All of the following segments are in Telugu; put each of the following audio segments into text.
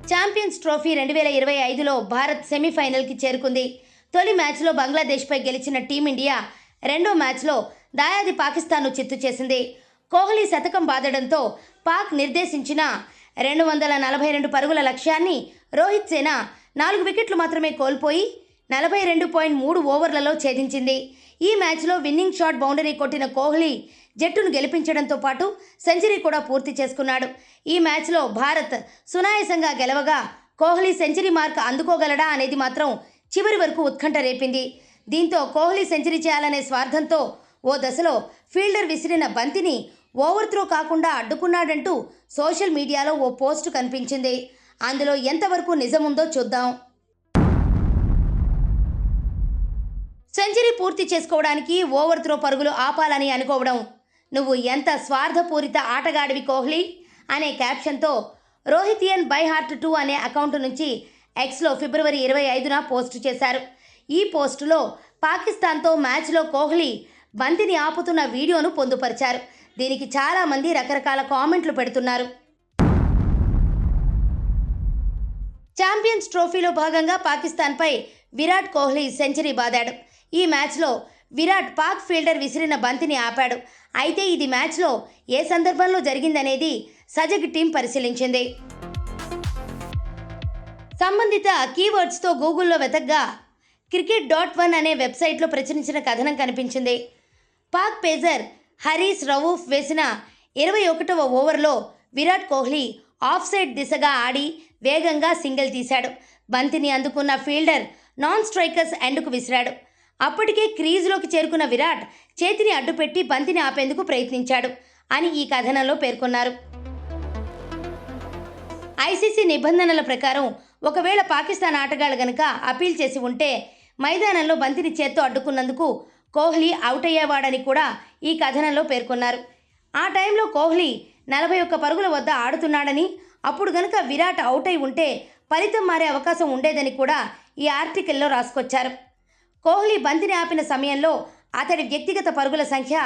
ఛాంపియన్స్ ట్రోఫీ 2025లో భారత్ సెమీఫైనల్కి చేరుకుంది. తొలి మ్యాచ్లో బంగ్లాదేశ్పై గెలిచిన టీమిండియా రెండో మ్యాచ్లో దాయాది పాకిస్తాన్ను చిత్తు చేసింది. కోహ్లీ శతకం బాదడంతో పాక్ నిర్దేశించిన 242 పరుగుల లక్ష్యాన్ని రోహిత్ సేన 4 వికెట్లు మాత్రమే కోల్పోయి 42.3 ఓవర్లలో ఛేదించింది. ఈ మ్యాచ్లో విన్నింగ్ షాట్ బౌండరీ కొట్టిన కోహ్లీ జట్టును గెలిపించడంతో పాటు సెంచరీ కూడా పూర్తి చేసుకున్నాడు. ఈ మ్యాచ్లో భారత్ సునాయాసంగా గెలవగా కోహ్లీ సెంచరీ మార్క్ అందుకోగలడా అనేది మాత్రం చివరి వరకు ఉత్కంఠ రేపింది. దీంతో కోహ్లీ సెంచరీ చేయాలనే స్వార్థంతో ఓ దశలో ఫీల్డర్ విసిరిన బంతిని ఓవర్ త్రో కాకుండా అడ్డుకున్నాడంటూ సోషల్ మీడియాలో ఓ పోస్టు కనిపించింది. అందులో ఎంతవరకు నిజముందో చూద్దాం. సెంచరీ పూర్తి చేసుకోవడానికి ఓవర్ త్రో పరుగులు ఆపాలని అనుకోవడం నువ్వు ఎంత స్వార్థపూరిత ఆటగాడివి కోహ్లీ అనే క్యాప్షన్తో రోహితియన్ బై హార్ట్ 2 అనే అకౌంట్ నుంచి ఎక్స్లో ఫిబ్రవరి 25న పోస్టు చేశారు. ఈ పోస్టులో పాకిస్తాన్తో మ్యాచ్లో కోహ్లీ బంతిని ఆపుతున్న వీడియోను పొందుపరిచారు. దీనికి చాలామంది రకరకాల కామెంట్లు పెడుతున్నారు. ఛాంపియన్స్ ట్రోఫీలో భాగంగా పాకిస్తాన్పై విరాట్ కోహ్లీ సెంచరీ బాదాడు. ఈ మ్యాచ్లో విరాట్ పాక్ ఫీల్డర్ విసిరిన బంతిని ఆపాడు. అయితే ఇది మ్యాచ్లో ఏ సందర్భంలో జరిగిందనేది సజగ్ టీం పరిశీలించింది. సంబంధిత కీవర్డ్స్తో గూగుల్లో వెతకగా cricket.1 అనే వెబ్సైట్లో ప్రచురించిన కథనం కనిపించింది. పాక్ పేసర్ హరీస్ రవూఫ్ వేసిన 21వ ఓవర్లో విరాట్ కోహ్లీ ఆఫ్ సైడ్ దిశగా ఆడి వేగంగా సింగిల్ తీశాడు. బంతిని అందుకున్న ఫీల్డర్ నాన్ స్ట్రైకర్స్ ఎండ్కు విసిరాడు. అప్పటికే క్రీజులోకి చేరుకున్న విరాట్ చేతిని అడ్డుపెట్టి బంతిని ఆపేందుకు ప్రయత్నించాడు అని ఈ కథనంలో పేర్కొన్నారు. ఐసీసీ నిబంధనల ప్రకారం ఒకవేళ పాకిస్తాన్ ఆటగాళ్లు గనుక అపీల్ చేసి ఉంటే మైదానంలో బంతిని చేత్తో అడ్డుకున్నందుకు కోహ్లీ అవుట్ అయ్యేవాడని కూడా ఈ కథనంలో పేర్కొన్నారు. ఆ టైంలో కోహ్లీ 41 పరుగుల వద్ద ఆడుతున్నాడని, అప్పుడు గనుక విరాట్ అవుట్ అయి ఉంటే ఫలితం మారే అవకాశం ఉండేదని కూడా ఈ ఆర్టికల్లో రాసుకొచ్చారు. కోహ్లీ బంతిని ఆపిన సమయంలో అతడి వ్యక్తిగత పరుగుల సంఖ్య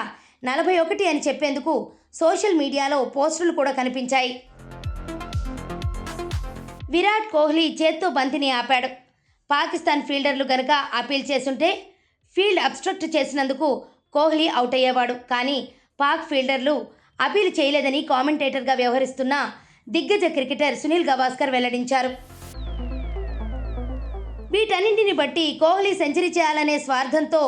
41 అని చెప్పేందుకు సోషల్ మీడియాలో పోస్టులు కూడా కనిపించాయి. విరాట్ కోహ్లీ చేత్తో బంతిని ఆపాడు. పాకిస్తాన్ ఫీల్డర్లు గనక అపీల్ చేసుంటే ఫీల్డ్ అబ్స్ట్రక్ట్ చేసినందుకు కోహ్లీ అవుట్ అయ్యేవాడు. కానీ పాక్ ఫీల్డర్లు అపీల్ చేయలేదని కామెంటేటర్గా వ్యవహరిస్తున్న దిగ్గజ క్రికెటర్ సునీల్ గవాస్కర్ వెల్లడించారు. వీటన్నింటిని బట్టి కోహ్లీ సెంచరీ చేయాలనే స్వార్థంతో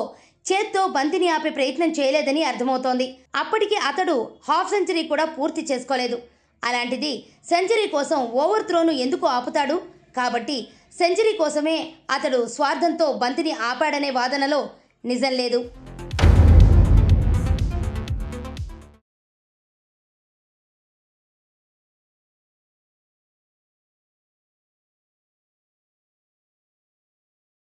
చేత్తో బంతిని ఆపే ప్రయత్నం చేయలేదని అర్థమవుతోంది. అప్పటికి అతడు హాఫ్ సెంచరీ కూడా పూర్తి చేసుకోలేదు. అలాంటిది సెంచరీ కోసం ఓవర్ త్రోను ఎందుకు ఆపుతాడు? కాబట్టి సెంచరీ కోసమే అతడు స్వార్థంతో బంతిని ఆపాడనే వాదనలో నిజం లేదు.